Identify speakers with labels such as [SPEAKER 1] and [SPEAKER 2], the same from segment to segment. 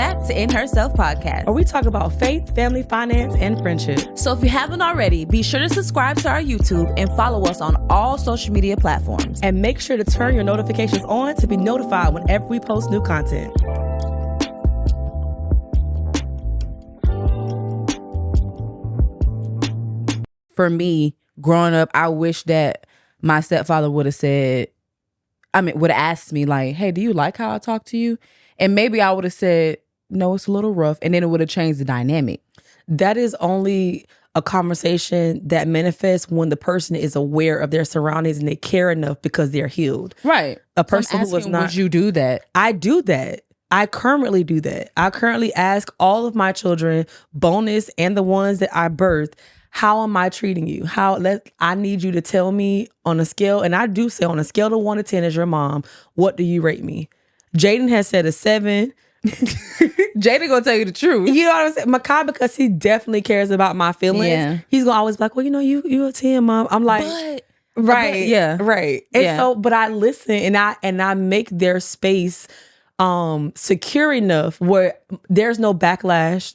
[SPEAKER 1] back to InHerSelf podcast,
[SPEAKER 2] where we talk about faith, family, finance, and friendship.
[SPEAKER 1] So if you haven't already, be sure to subscribe to our YouTube and follow us on all social media platforms.
[SPEAKER 2] And make sure to turn your notifications on to be notified whenever we post new content.
[SPEAKER 1] For me, growing up, I wish that my stepfather would have asked me like, hey, do you like how I talk to you? And maybe I would have said, no, it's a little rough. And then it would have changed the dynamic.
[SPEAKER 2] That is only a conversation that manifests when the person is aware of their surroundings and they care enough because they're healed.
[SPEAKER 1] Right.
[SPEAKER 2] A person who was not.
[SPEAKER 1] Would you do that?
[SPEAKER 2] I do that. I currently do that. I currently ask all of my children, bonus and the ones that I birthed, how am I treating you? I need you to tell me on a scale, and I do say on a scale of 1 to 10 as your mom, what do you rate me? Jaden has said a 7.
[SPEAKER 1] Jaden gonna tell you the truth.
[SPEAKER 2] You know what I'm saying? Makai, because he definitely cares about my feelings. Yeah. He's gonna always be like, well, you a 10, mom. I'm like, right.
[SPEAKER 1] Yeah.
[SPEAKER 2] Right. And so, but I listen and I make their space secure enough where there's no backlash.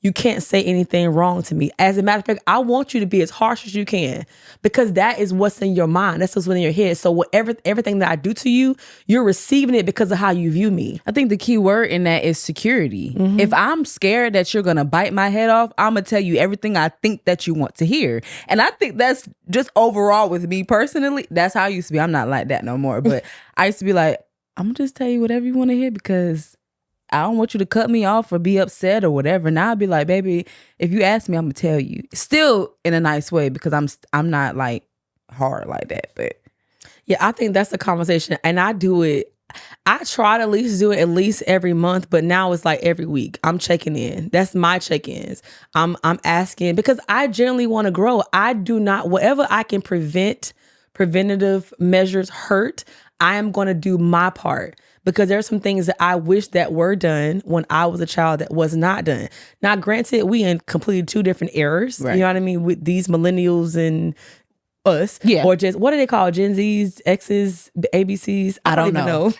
[SPEAKER 2] You can't say anything wrong to me. As a matter of fact, I want you to be as harsh as you can because that is what's in your mind. That's what's in your head. So everything that I do to you, you're receiving it because of how you view me.
[SPEAKER 1] I think the key word in that is security. Mm-hmm. If I'm scared that you're going to bite my head off, I'm going to tell you everything I think that you want to hear. And I think that's just overall with me personally. That's how I used to be. I'm not like that no more. But I used to be like, I'm going to just tell you whatever you want to hear because I don't want you to cut me off or be upset or whatever. Now I'd be like, baby, if you ask me, I'm going to tell you. Still in a nice way because I'm not like hard like that. But
[SPEAKER 2] yeah, I think that's the conversation. And I do it. I try to at least do it at least every month, but now it's like every week. I'm checking in. That's my check-ins. I'm asking because I generally want to grow. I do not, whatever I can preventative measures hurt, I am going to do my part because there are some things that I wish that were done when I was a child that was not done. Now, granted, we in completely two different eras. Right. You know what I mean? With these millennials and us.
[SPEAKER 1] Yeah.
[SPEAKER 2] Or just, what do they call Gen Zs, X's, ABCs? I don't even know.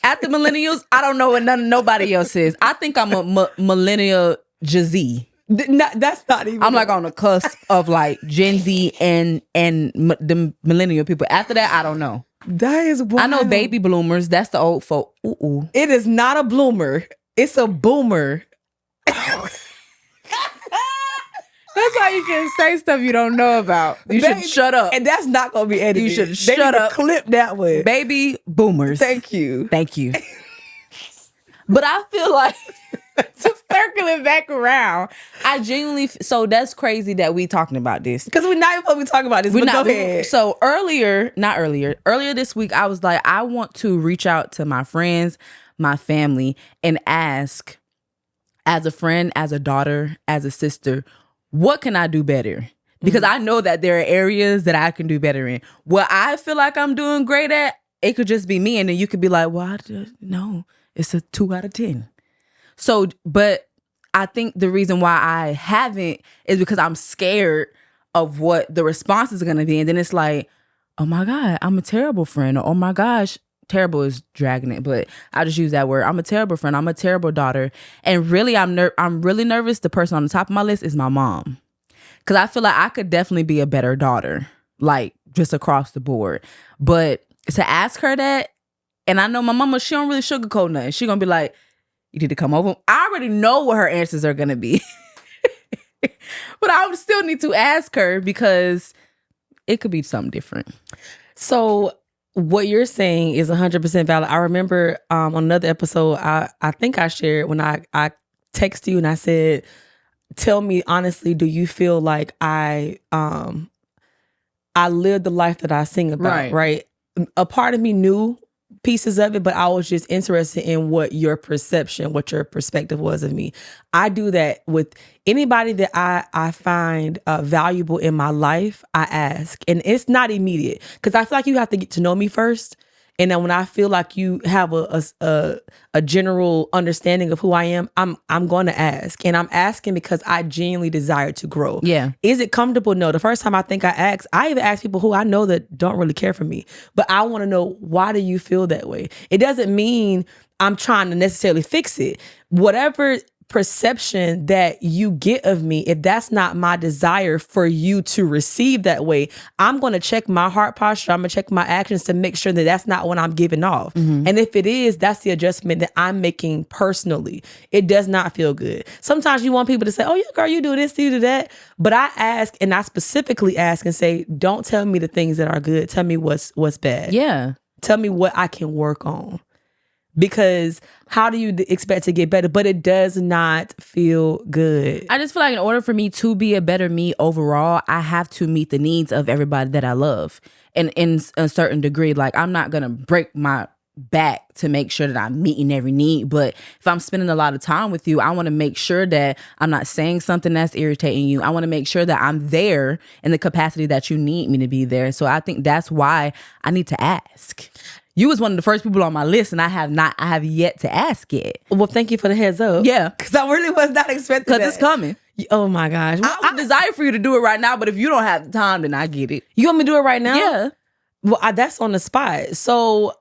[SPEAKER 1] After millennials, I don't know what nobody else is. I think I'm a millennial Gen-Z.
[SPEAKER 2] That's not even.
[SPEAKER 1] I'm like on the cusp of like Gen Z and the millennial people. After that, I don't know.
[SPEAKER 2] That is wild.
[SPEAKER 1] I know baby bloomers. That's the old folk. Ooh.
[SPEAKER 2] It is not a bloomer. It's a boomer.
[SPEAKER 1] That's why you can say stuff you don't know about. You should shut up.
[SPEAKER 2] And that's not going to be edited.
[SPEAKER 1] You should shut up.
[SPEAKER 2] Clip that one.
[SPEAKER 1] Baby boomers.
[SPEAKER 2] Thank you.
[SPEAKER 1] But I feel like just circling back around, I genuinely, so that's crazy that we talking about this.
[SPEAKER 2] Because we're not even supposed to be talking about this, go ahead.
[SPEAKER 1] So earlier this week, I was like, I want to reach out to my friends, my family, and ask, as a friend, as a daughter, as a sister, what can I do better? Because I know that there are areas that I can do better in. What I feel like I'm doing great at, it could just be me. And then you could be like, well, no, it's a 2 out of 10. So, but I think the reason why I haven't is because I'm scared of what the response is going to be. And then it's like, oh my God, I'm a terrible friend. Or, oh my gosh, terrible is dragging it, but I just use that word. I'm a terrible friend. I'm a terrible daughter. And really, I'm really nervous. The person on the top of my list is my mom. Because I feel like I could definitely be a better daughter, like just across the board. But to ask her that, and I know my mama, she don't really sugarcoat nothing. She going to be like, you need to come over. I already know what her answers are going to be. But I would still need to ask her because it could be something different.
[SPEAKER 2] So what you're saying is 100% valid. I remember on another episode, I think I shared when I texted you and I said, tell me honestly, do you feel like I lived the life that I sing about, right? A part of me knew pieces of it, but I was just interested in what your perspective was of me. I do that with anybody that I find valuable in my life. I ask, and it's not immediate because I feel like you have to get to know me first. And then when I feel like you have a general understanding of who I am, I'm going to ask. And I'm asking because I genuinely desire to grow.
[SPEAKER 1] Yeah.
[SPEAKER 2] Is it comfortable? No. The first time I think I even ask people who I know that don't really care for me. But I want to know, why do you feel that way? It doesn't mean I'm trying to necessarily fix it. Whatever perception that you get of me, if that's not my desire for you to receive that way, I'm going to check my heart posture. I'm going to check my actions to make sure that that's not what I'm giving off. And if it is, that's the adjustment that I'm making personally. It does not feel good. Sometimes you want people to say, oh yeah, girl, you do this, you do that. But I ask, and I specifically ask and say, don't tell me the things that are good. Tell me what's bad.
[SPEAKER 1] Yeah.
[SPEAKER 2] Tell me what I can work on. Because how do you expect to get better? But it does not feel good.
[SPEAKER 1] I just feel like in order for me to be a better me overall, I have to meet the needs of everybody that I love. And in a certain degree, like I'm not going to break my back to make sure that I'm meeting every need. But if I'm spending a lot of time with you, I want to make sure that I'm not saying something that's irritating you. I want to make sure that I'm there in the capacity that you need me to be there. So I think that's why I need to ask. You was one of the first people on my list, and I have yet to ask it.
[SPEAKER 2] Well, thank you for the heads up.
[SPEAKER 1] Yeah.
[SPEAKER 2] Because I really was not expecting that.
[SPEAKER 1] Because it's coming.
[SPEAKER 2] Oh my gosh. Well,
[SPEAKER 1] I would desire for you to do it right now, but if you don't have the time, then I get it.
[SPEAKER 2] You want me to do it right now?
[SPEAKER 1] Yeah.
[SPEAKER 2] Well, that's on the spot. So,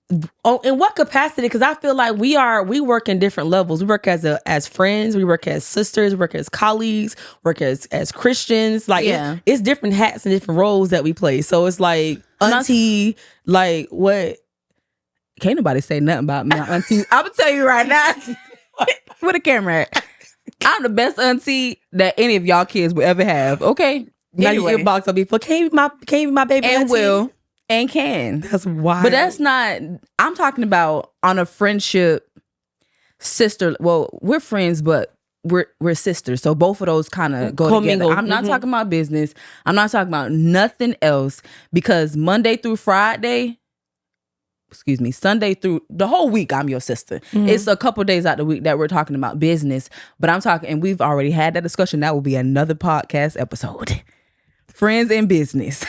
[SPEAKER 2] in what capacity? Because I feel like we work in different levels. We work as friends. We work as sisters. We work as colleagues. Work as Christians. Like, it's different hats and different roles that we play. So it's like auntie, like what?
[SPEAKER 1] Can't nobody say nothing about my auntie. I'm gonna tell you right now. Where the camera at? I'm the best auntie that any of y'all kids will ever have. Okay.
[SPEAKER 2] Now
[SPEAKER 1] Anyway.
[SPEAKER 2] you get boxed up before. Can you be my baby
[SPEAKER 1] And
[SPEAKER 2] auntie?
[SPEAKER 1] will. And can.
[SPEAKER 2] That's wild.
[SPEAKER 1] But that's not, I'm talking about on a friendship sister. Well, we're friends, but we're sisters. So both of those kind of go together. I'm not talking about business. I'm not talking about nothing else, because Monday through Friday, Sunday through the whole week, I'm your sister. It's a couple days out the week that we're talking about business, but I'm talking, and we've already had that discussion. That will be another podcast episode. Friends and business.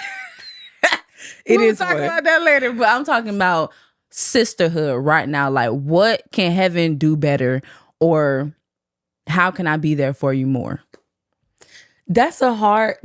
[SPEAKER 1] We'll talk about that later, but I'm talking about sisterhood right now. Like, what can heaven do better, or how can I be there for you more?
[SPEAKER 2] That's a hard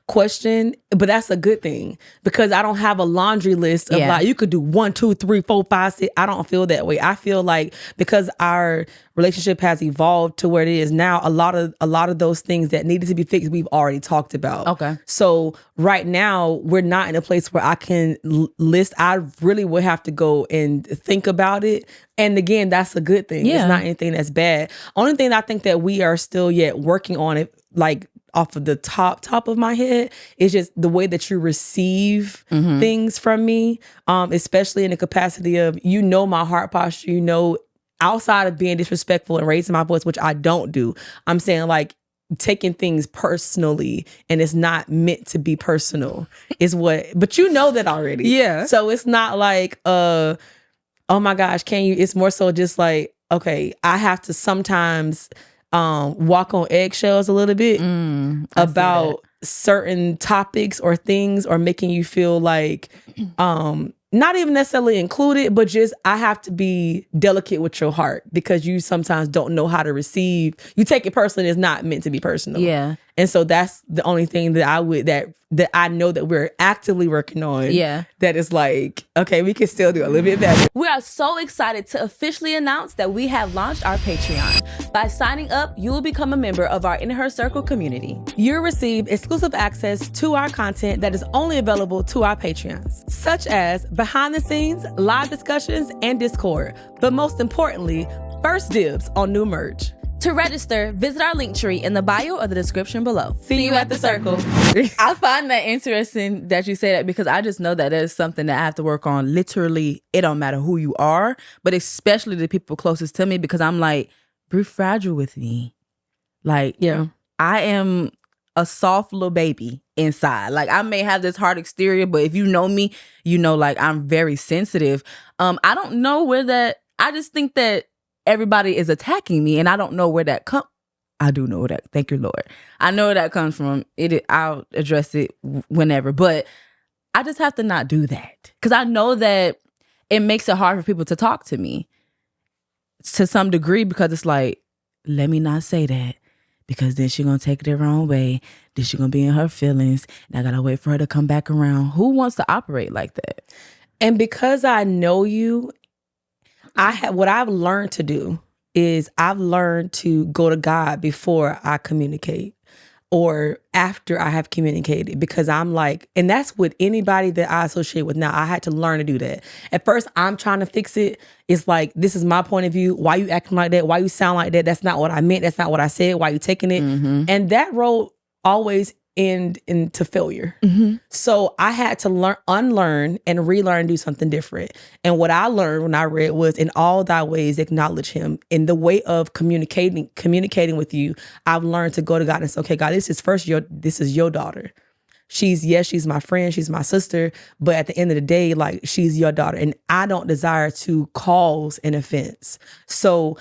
[SPEAKER 2] question, but that's a good thing, because I don't have a laundry list of like, you could do 1, 2, 3, 4, 5, 6. I don't feel that way. I feel like because our relationship has evolved to where it is now, a lot of those things that needed to be fixed, we've already talked about.
[SPEAKER 1] Okay.
[SPEAKER 2] So right now we're not in a place where I can list. I really would have to go and think about it. And again, that's a good thing. It's not anything that's bad. Only thing I think that we are still yet working on it, like off of the top of my head, is just the way that you receive things from me, especially in the capacity of, my heart posture, outside of being disrespectful and raising my voice, which I don't do. I'm saying like taking things personally, and it's not meant to be personal is what, but you know that already.
[SPEAKER 1] Yeah. So
[SPEAKER 2] it's not like, oh my gosh, can you, it's more so just like, okay, I have to sometimes walk on eggshells a little bit about certain topics or things, or making you feel like not even necessarily included, but just I have to be delicate with your heart, because you sometimes don't know how to receive. You take it personally, it's not meant to be personal.
[SPEAKER 1] Yeah.
[SPEAKER 2] And so that's the only thing that I know that we're actively working on.
[SPEAKER 1] Yeah.
[SPEAKER 2] That is like, okay, we can still do a little bit better.
[SPEAKER 1] We are so excited to officially announce that we have launched our Patreon. By signing up, you will become a member of our InHerSelf community.
[SPEAKER 2] You'll receive exclusive access to our content that is only available to our Patreons, such as behind the scenes, live discussions, and Discord. But most importantly, first dibs on new merch.
[SPEAKER 1] To register, visit our link tree in the bio or the description below.
[SPEAKER 2] See you at the circle.
[SPEAKER 1] I find that interesting that you say that, because I just know that is something that I have to work on. Literally, it don't matter who you are, but especially the people closest to me, because I'm like, be fragile with me. Like, I am a soft little baby inside. Like, I may have this hard exterior, but if you know me, like, I'm very sensitive. I don't know where that, I just think that everybody is attacking me, and I don't know where that comes. I do know that. Thank you, Lord. I know where that comes from. I'll address it whenever. But I just have to not do that. Because I know that it makes it hard for people to talk to me to some degree, because it's like, let me not say that, because then she's going to take it the wrong way. Then she's going to be in her feelings. And I got to wait for her to come back around. Who wants to operate like that?
[SPEAKER 2] And because I know you, what I've learned to do is I've learned to go to God before I communicate or after I have communicated, because I'm like, and that's with anybody that I associate with now. I had to learn to do that. At first, I'm trying to fix it. It's like, this is my point of view. Why you acting like that? Why you sound like that? That's not what I meant. That's not what I said. Why you taking it? And that road always end into failure. So I had to unlearn and relearn, do something different. And what I learned when I read was, in all thy ways acknowledge him. In the way of communicating with you, I've learned to go to God and say, okay, God, this is your daughter. She's my friend, she's my sister, but at the end of the day, like, she's your daughter, and I don't desire to cause an offense. So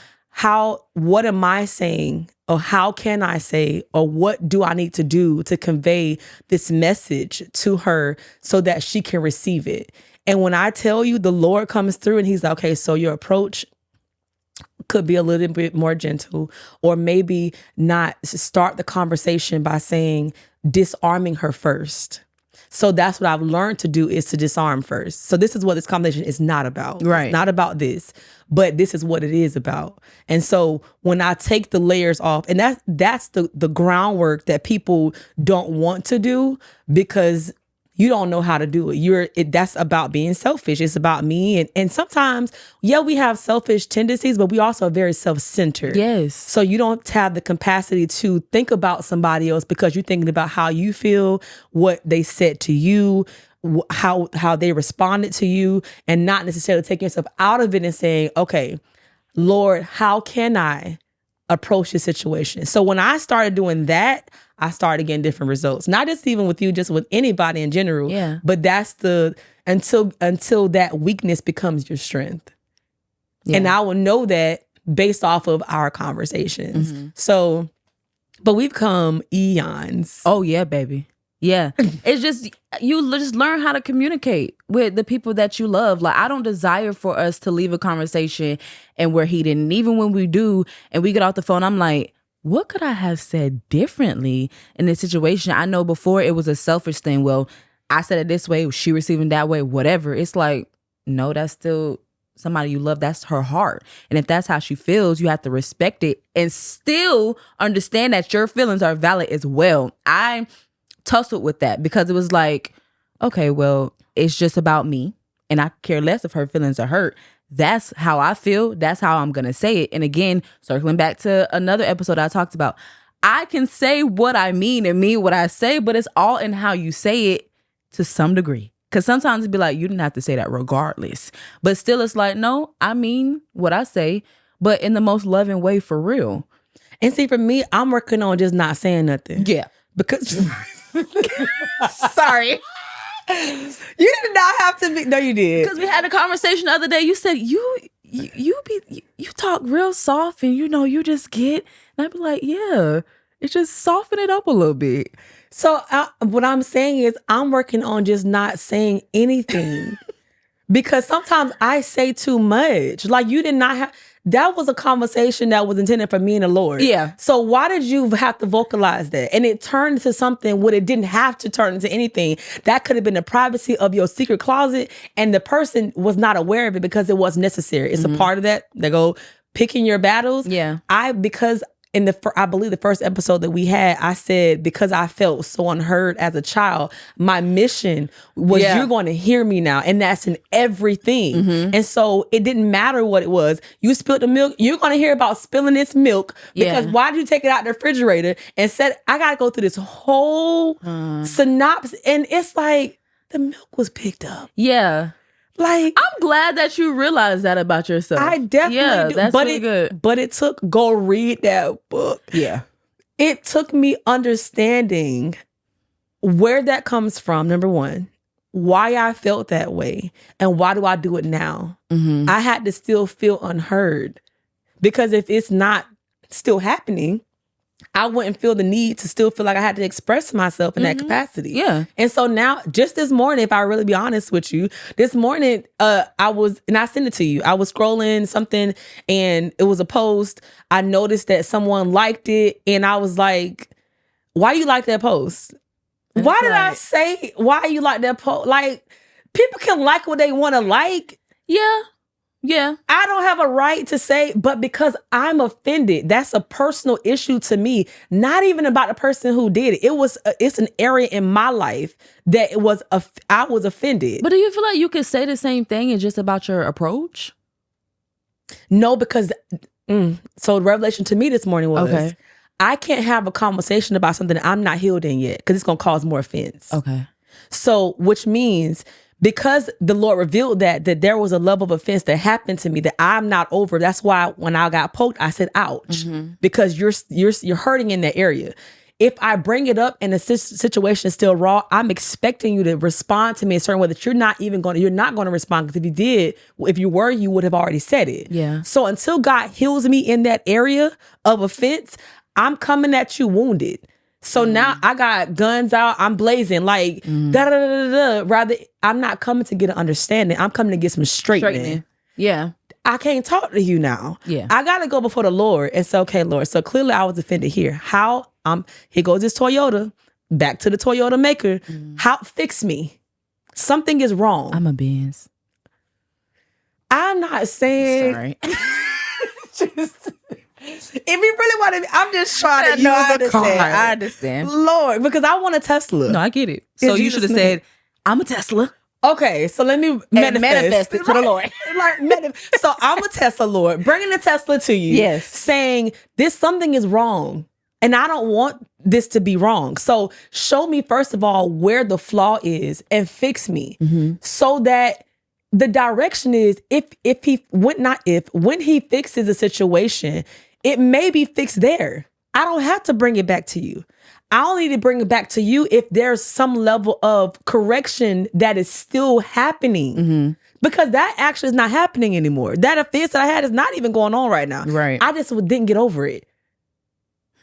[SPEAKER 2] what am I saying, or how can I say, or what do I need to do to convey this message to her so that she can receive it? And when I tell you, the Lord comes through and he's like, okay, so your approach could be a little bit more gentle, or maybe not start the conversation by disarming her first. So that's what I've learned to do, is to disarm first. So this is what this conversation is not about.
[SPEAKER 1] Right.
[SPEAKER 2] It's not about this, but this is what it is about. And so when I take the layers off, and that's the groundwork that people don't want to do, because you don't know how to do it. That's about being selfish. It's about me. And sometimes, we have selfish tendencies, but we also are very self-centered.
[SPEAKER 1] Yes.
[SPEAKER 2] So you don't have the capacity to think about somebody else, because you're thinking about how you feel, what they said to you, how they responded to you, and not necessarily taking yourself out of it and saying, okay, Lord, how can I approach the situation? So when I started doing that, I started getting different results. Not just even with you, just with anybody in general.
[SPEAKER 1] Yeah.
[SPEAKER 2] But that's until that weakness becomes your strength. Yeah. And I will know that based off of our conversations. So, but we've come eons.
[SPEAKER 1] Oh yeah, baby. Yeah. It's just, you just learn how to communicate with the people that you love. Like, I don't desire for us to leave a conversation and we're heated. And even when we do and we get off the phone, I'm like, what could I have said differently in this situation? I know before it was a selfish thing. Well, I said it this way, was she receiving that way, whatever. It's like, no, that's still somebody you love. That's her heart. And if that's how she feels, you have to respect it and still understand that your feelings are valid as well. I tussled with that because it was like, okay, well, it's just about me and I care less if her feelings are hurt. That's how I feel. That's how I'm going to say it. And again, circling back to another episode I talked about, I can say what I mean and mean what I say, but it's all in how you say it to some degree. Because sometimes it'd be like, you didn't have to say that regardless. But still, it's like, no, I mean what I say, but in the most loving way, for real.
[SPEAKER 2] And see, for me, I'm working on just not saying nothing.
[SPEAKER 1] Yeah.
[SPEAKER 2] Because...
[SPEAKER 1] Sorry.
[SPEAKER 2] You did not have to be. No, you did.
[SPEAKER 1] Because we had a conversation the other day. You said you talk real soft, and you just get. And I'd be like, yeah, it just soften it up a little bit.
[SPEAKER 2] So what I'm saying is, I'm working on just not saying anything because sometimes I say too much. Like, you did not have. That was a conversation that was intended for me and the Lord.
[SPEAKER 1] Yeah.
[SPEAKER 2] So why did you have to vocalize that? And it turned into something when it didn't have to turn into anything. That could have been the privacy of your secret closet, and the person was not aware of it because it wasn't necessary. It's a part of that. They go picking your battles.
[SPEAKER 1] Yeah.
[SPEAKER 2] Because in I believe the first episode that we had, I said, because I felt so unheard as a child, my mission was you're going to hear me now. And that's in everything. And so it didn't matter what it was. You spilled the milk. You're going to hear about spilling this milk because why did you take it out the refrigerator and said, I got to go through this whole synopsis. And it's like, the milk was picked up.
[SPEAKER 1] Yeah.
[SPEAKER 2] Like,
[SPEAKER 1] I'm glad that you realized that about yourself.
[SPEAKER 2] I definitely do.
[SPEAKER 1] That's really good.
[SPEAKER 2] But it took, go read that book.
[SPEAKER 1] Yeah.
[SPEAKER 2] It took me understanding where that comes from, number one, why I felt that way, and why do I do it now? I had to still feel unheard, because if it's not still happening, I wouldn't feel the need to still feel like I had to express myself in that capacity.
[SPEAKER 1] Yeah.
[SPEAKER 2] And so now, just this morning, if I really be honest with you, this morning, I was, and I sent it to you. I was scrolling something and it was a post. I noticed that someone liked it and I was like, why you like that post?
[SPEAKER 1] And
[SPEAKER 2] Why
[SPEAKER 1] it's
[SPEAKER 2] did I
[SPEAKER 1] like-
[SPEAKER 2] say, why you like that post? Like, people can like what they want to like.
[SPEAKER 1] Yeah. Yeah.
[SPEAKER 2] I don't have a right to say, but because I'm offended, that's a personal issue to me. Not even about the person who did it. It's an area in my life that I was offended.
[SPEAKER 1] But do you feel like you could say the same thing and just about your approach?
[SPEAKER 2] No, because so the revelation to me this morning was,
[SPEAKER 1] Okay.
[SPEAKER 2] I can't have a conversation about something that I'm not healed in yet because it's going to cause more offense.
[SPEAKER 1] Okay.
[SPEAKER 2] So, which means because the Lord revealed that there was a level of offense that happened to me that I'm not over. That's why when I got poked, I said, ouch, because you're hurting in that area. If I bring it up and the situation is still raw, I'm expecting you to respond to me a certain way that you're not going to respond. Because if you were, you would have already said it.
[SPEAKER 1] Yeah.
[SPEAKER 2] So until God heals me in that area of offense, I'm coming at you wounded. So now I got guns out. I'm blazing like da da da da. Rather, I'm not coming to get an understanding. I'm coming to get some straightening.
[SPEAKER 1] Yeah.
[SPEAKER 2] I can't talk to you now.
[SPEAKER 1] Yeah.
[SPEAKER 2] I got to go before the Lord and say, okay, Lord. So clearly I was offended here. How? Here goes this Toyota. Back to the Toyota maker. How? Fix me. Something is wrong.
[SPEAKER 1] I'm a Benz.
[SPEAKER 2] I'm not saying.
[SPEAKER 1] Sorry.
[SPEAKER 2] If you really want to, I'm just trying to
[SPEAKER 1] No,
[SPEAKER 2] use
[SPEAKER 1] I
[SPEAKER 2] a car.
[SPEAKER 1] I understand.
[SPEAKER 2] Lord, because I want a Tesla.
[SPEAKER 1] No, I get it. So you
[SPEAKER 2] Jesus'
[SPEAKER 1] should have
[SPEAKER 2] name.
[SPEAKER 1] said, I'm a Tesla.
[SPEAKER 2] Okay, so let me
[SPEAKER 1] And manifest it to the Lord.
[SPEAKER 2] So I'm a Tesla, Lord, bringing the Tesla to you.
[SPEAKER 1] Yes.
[SPEAKER 2] Saying something is wrong. And I don't want this to be wrong. So show me, first of all, where the flaw is and fix me so that the direction is when he fixes a situation, it may be fixed there. I don't have to bring it back to you. I only need to bring it back to you if there's some level of correction that is still happening. Because that actually is not happening anymore. That offense that I had is not even going on right now.
[SPEAKER 1] Right.
[SPEAKER 2] I just didn't get over it.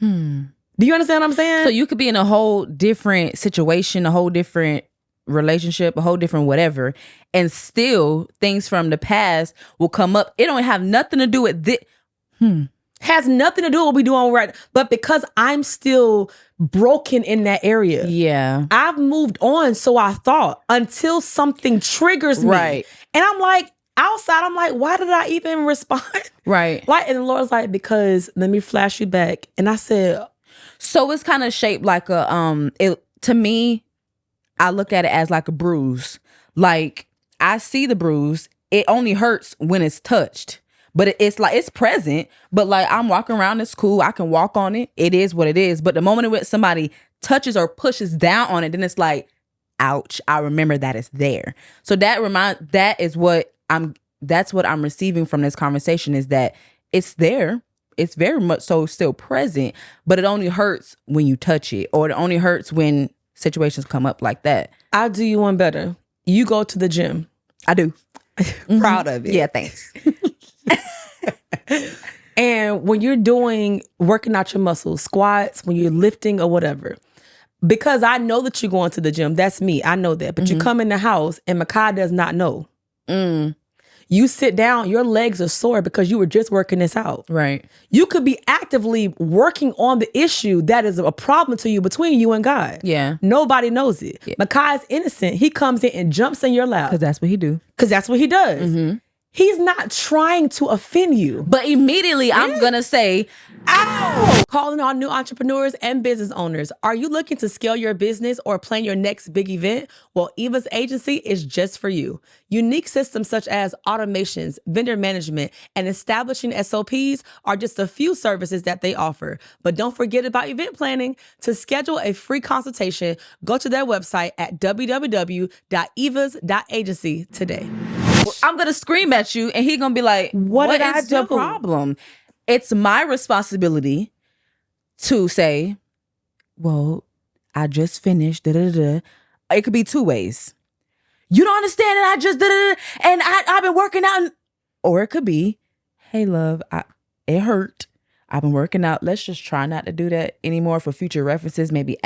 [SPEAKER 2] Do you understand what I'm saying?
[SPEAKER 1] So you could be in a whole different situation, a whole different relationship, a whole different whatever, and still things from the past will come up. It don't have nothing to do with this.
[SPEAKER 2] Has nothing to do with what we do on right. But because I'm still broken in that area.
[SPEAKER 1] Yeah.
[SPEAKER 2] I've moved on, so I thought, until something triggers me.
[SPEAKER 1] Right.
[SPEAKER 2] And I'm like, outside, I'm like, why did I even respond?
[SPEAKER 1] Right.
[SPEAKER 2] Like, and the Lord's like, because let me flash you back. And I said,
[SPEAKER 1] So it's kind of shaped like a to me, I look at it as like a bruise. Like I see the bruise. It only hurts when it's touched. But it's like it's present, but like I'm walking around, it's cool. I can walk on it. It is what it is. But the moment when somebody touches or pushes down on it, then it's like, ouch, I remember that it's there. So that's what I'm receiving from this conversation is that it's there. It's very much so still present, but it only hurts when you touch it, or it only hurts when situations come up like that.
[SPEAKER 2] I'll do you one better. You go to the gym.
[SPEAKER 1] I do.
[SPEAKER 2] Proud of it.
[SPEAKER 1] Yeah, thanks.
[SPEAKER 2] And when you're working out your muscles, squats, when you're lifting or whatever, because I know that you're going to the gym. That's me. I know that. But you come in the house and Makai does not know. You sit down, your legs are sore because you were just working this out.
[SPEAKER 1] Right.
[SPEAKER 2] You could be actively working on the issue that is a problem to you between you and God.
[SPEAKER 1] Yeah.
[SPEAKER 2] Nobody knows it. Yeah. Makai is innocent. He comes in and jumps in your lap.
[SPEAKER 1] Because that's what he do.
[SPEAKER 2] Because that's what he does. He's not trying to offend you.
[SPEAKER 1] But immediately I'm going to say,
[SPEAKER 2] ow! Calling all new entrepreneurs and business owners. Are you looking to scale your business or plan your next big event? Well, Eva's agency is just for you. Unique systems such as automations, vendor management, and establishing SOPs are just a few services that they offer. But don't forget about event planning. To schedule a free consultation, go to their website at www.evas.agency today.
[SPEAKER 1] I'm going to scream at you and he's going to be like, what
[SPEAKER 2] did I
[SPEAKER 1] is the
[SPEAKER 2] do?
[SPEAKER 1] problem? It's my responsibility to say, well, I just finished. It could be two ways. You don't understand that I just and I've been working out. Or it could be, hey, love, it hurt. I've been working out. Let's just try not to do that anymore for future references. Maybe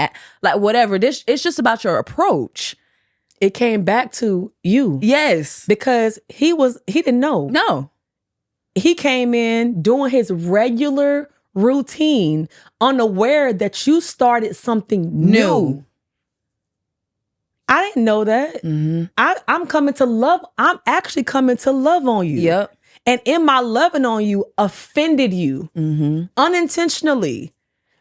[SPEAKER 1] like whatever. This it's just about your approach.
[SPEAKER 2] It came back to you.
[SPEAKER 1] Yes.
[SPEAKER 2] Because he didn't know.
[SPEAKER 1] No.
[SPEAKER 2] He came in doing his regular routine, unaware that you started something new. I didn't know that.
[SPEAKER 1] Mm-hmm.
[SPEAKER 2] I'm actually coming to love on you.
[SPEAKER 1] Yep.
[SPEAKER 2] And in my loving on you, offended you unintentionally.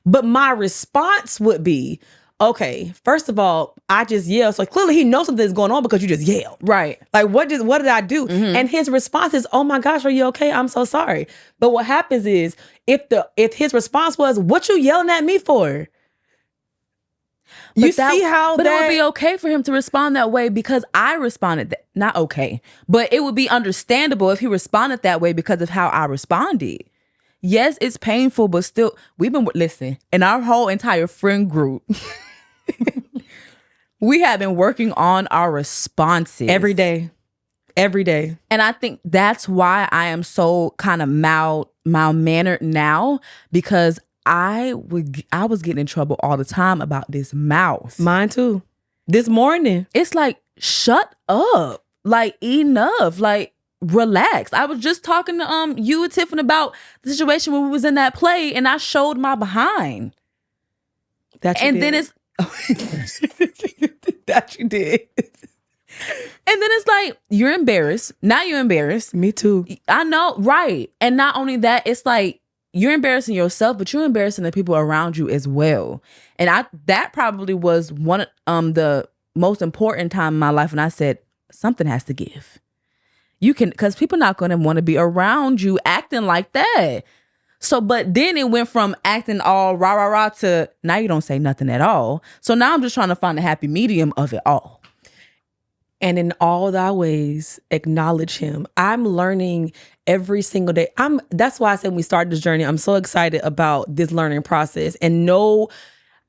[SPEAKER 2] But my response would be, okay, first of all, I just yelled. So clearly he knows something's going on because you just yelled.
[SPEAKER 1] Right.
[SPEAKER 2] Like, what did I do? And his response is, oh my gosh, are you okay? I'm so sorry. But what happens is, if his response was, what you yelling at me for? But it
[SPEAKER 1] would be okay for him to respond that way because I responded not okay, but it would be understandable if he responded that way because of how I responded. Yes, it's painful, but still, listen, in our whole entire friend group, we have been working on our responses
[SPEAKER 2] every day.
[SPEAKER 1] And I think that's why I am so kind of mild-mannered now, because I was getting in trouble all the time about this mouth.
[SPEAKER 2] Mine too. This morning.
[SPEAKER 1] It's like, shut up. Like, enough. Like, relax. I was just talking to you and Tiffany about the situation when we was in that play and I showed my behind.
[SPEAKER 2] That you did. That you did.
[SPEAKER 1] And then it's like, you're embarrassed. Now you're embarrassed.
[SPEAKER 2] Me too.
[SPEAKER 1] I know, right. And not only that, it's like, you're embarrassing yourself, but you're embarrassing the people around you as well. And that probably was one of the most important time in my life when I said, something has to give. Because people not going to want to be around you acting like that. So, but then it went from acting all rah, rah, rah to now you don't say nothing at all. So now I'm just trying to find the happy medium of it all.
[SPEAKER 2] And in all thy ways, acknowledge him. I'm learning every single day. That's why I said when we started this journey, I'm so excited about this learning process. And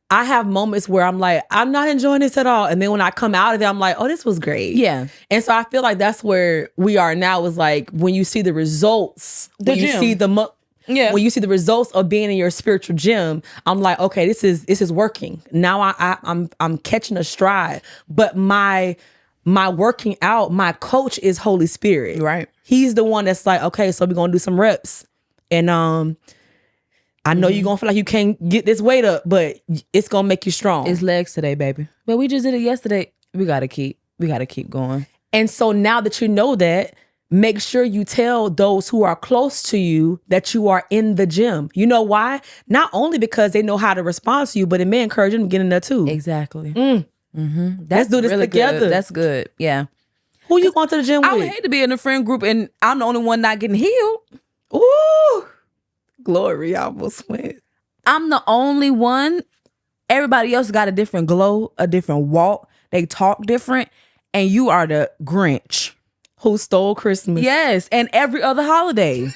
[SPEAKER 2] I have moments where I'm like, I'm not enjoying this at all. And then when I come out of it, I'm like, oh, this was great.
[SPEAKER 1] Yeah.
[SPEAKER 2] And so I feel like that's where we are now, is like when you see the results, when you see the results of being in your spiritual gym, I'm like, okay, this is working. Now I'm catching a stride. But my working out, my coach is Holy Spirit.
[SPEAKER 1] Right.
[SPEAKER 2] He's the one that's like, okay, so we're going to do some reps. And I know you're going to feel like you can't get this weight up, but it's going to make you strong.
[SPEAKER 1] It's legs today, baby. But we just did it yesterday. We got to keep going.
[SPEAKER 2] And so now that you know that, make sure you tell those who are close to you that you are in the gym. You know why? Not only because they know how to respond to you, but it may encourage them to get in there too.
[SPEAKER 1] Exactly.
[SPEAKER 2] Let's do this really together.
[SPEAKER 1] Good. That's good. Yeah.
[SPEAKER 2] Who you going to the gym with?
[SPEAKER 1] I would hate to be in a friend group and I'm the only one not getting healed.
[SPEAKER 2] Ooh. Glory, I almost went.
[SPEAKER 1] I'm the only one. Everybody else got a different glow, a different walk. They talk different. And you are the Grinch.
[SPEAKER 2] Who stole Christmas.
[SPEAKER 1] Yes. And every other holiday.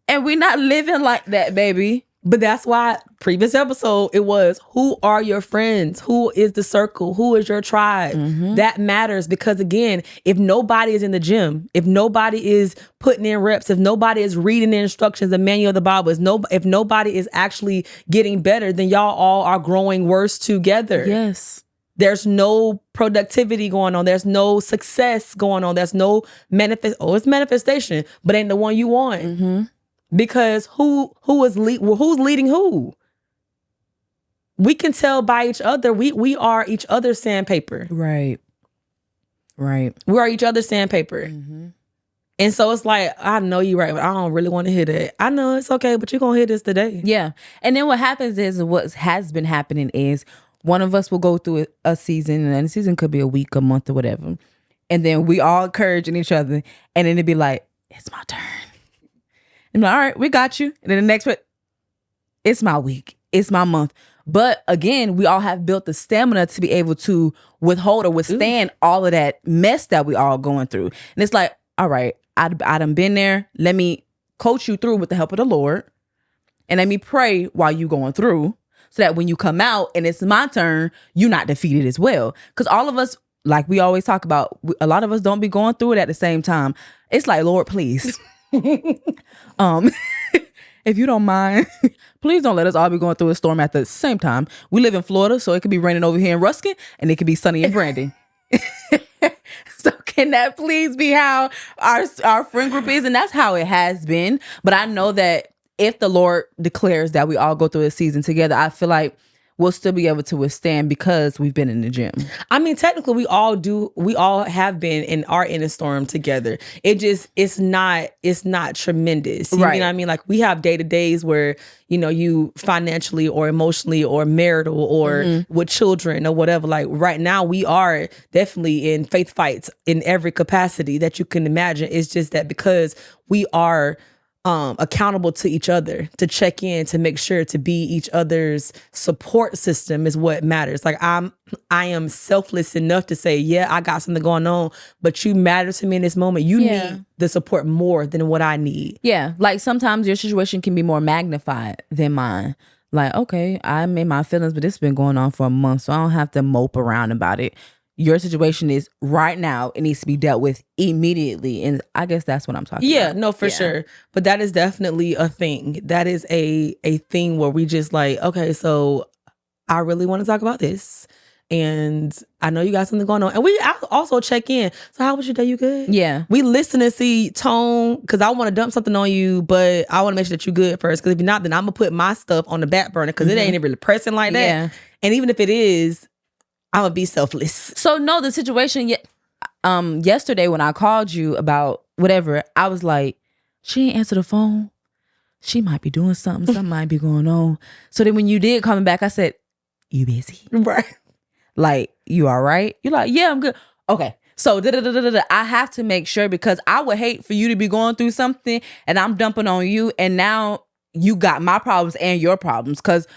[SPEAKER 1] And we're not living like that, baby.
[SPEAKER 2] But that's why previous episode, it was, who are your friends? Who is the circle? Who is your tribe? That matters, because again, if nobody is in the gym, if nobody is putting in reps, if nobody is reading the instructions, the manual of the Bible, if nobody is actually getting better, then y'all all are growing worse together.
[SPEAKER 1] Yes.
[SPEAKER 2] There's no productivity going on. There's no success going on. There's no it's manifestation, but ain't the one you want. Because who's leading who? We can tell by each other. We are each other's sandpaper.
[SPEAKER 1] Right.
[SPEAKER 2] We are each other's sandpaper. And so it's like, I know you're right, but I don't really want to hear that. I know it's okay, but you're going to hear this today.
[SPEAKER 1] Yeah. And then what happens is, what has been happening is, one of us will go through a season, and the season could be a week, a month, or whatever. And then we all encouraging each other. And then it'd be like, it's my turn. And I'm like, all right, we got you. And then the next week, it's my week. It's my month. But again, we all have built the stamina to be able to withhold or withstand all of that mess that we all going through. And it's like, all right, I done been there. Let me coach you through with the help of the Lord. And let me pray while you going through, so that when you come out and it's my turn, you're not defeated as well. Because all of us, like we always talk about, a lot of us don't be going through it at the same time. It's like, Lord, please. If you don't mind, please don't let us all be going through a storm at the same time. We live in Florida, so it could be raining over here in Ruskin, and it could be sunny in Brandon. So can that please be how our friend group is? And that's how it has been. But I know that if the Lord declares that we all go through a season together, I feel like we'll still be able to withstand because we've been in the gym.
[SPEAKER 2] I mean, technically we all have been and are in a storm together. It's not tremendous. You
[SPEAKER 1] Right.
[SPEAKER 2] know what I mean? Like we have day-to-days where, you financially or emotionally or marital or with children or whatever. Like right now we are definitely in faith fights in every capacity that you can imagine. It's just that because we are accountable to each other, to check in, to make sure to be each other's support system is what matters. Like I am selfless enough to say, yeah, I got something going on, but you matter to me in this moment. You need the support more than what I need.
[SPEAKER 1] Yeah. Like sometimes your situation can be more magnified than mine. Like, okay, I'm in my feelings, but it's been going on for a month, so I don't have to mope around about it. Your situation is right now, it needs to be dealt with immediately. And I guess that's what I'm talking about.
[SPEAKER 2] Yeah, no, for sure. But that is definitely a thing. That is a thing where we just like, okay, so I really want to talk about this. And I know you got something going on. And we also check in. So how was your day? You good?
[SPEAKER 1] Yeah.
[SPEAKER 2] We listen and see tone, because I want to dump something on you, but I want to make sure that you good first. Because if you're not, then I'm going to put my stuff on the back burner because it ain't really pressing like that.
[SPEAKER 1] Yeah.
[SPEAKER 2] And even if it is, I'm going to be selfless.
[SPEAKER 1] So no, the situation yesterday when I called you about whatever, I was like, she ain't answer the phone. She might be doing something. Something might be going on. So then when you did call me back, I said, you busy?
[SPEAKER 2] Right.
[SPEAKER 1] Like, you all right? You're like, yeah, I'm good. Okay. So I have to make sure, because I would hate for you to be going through something and I'm dumping on you, and now you got my problems and your problems, because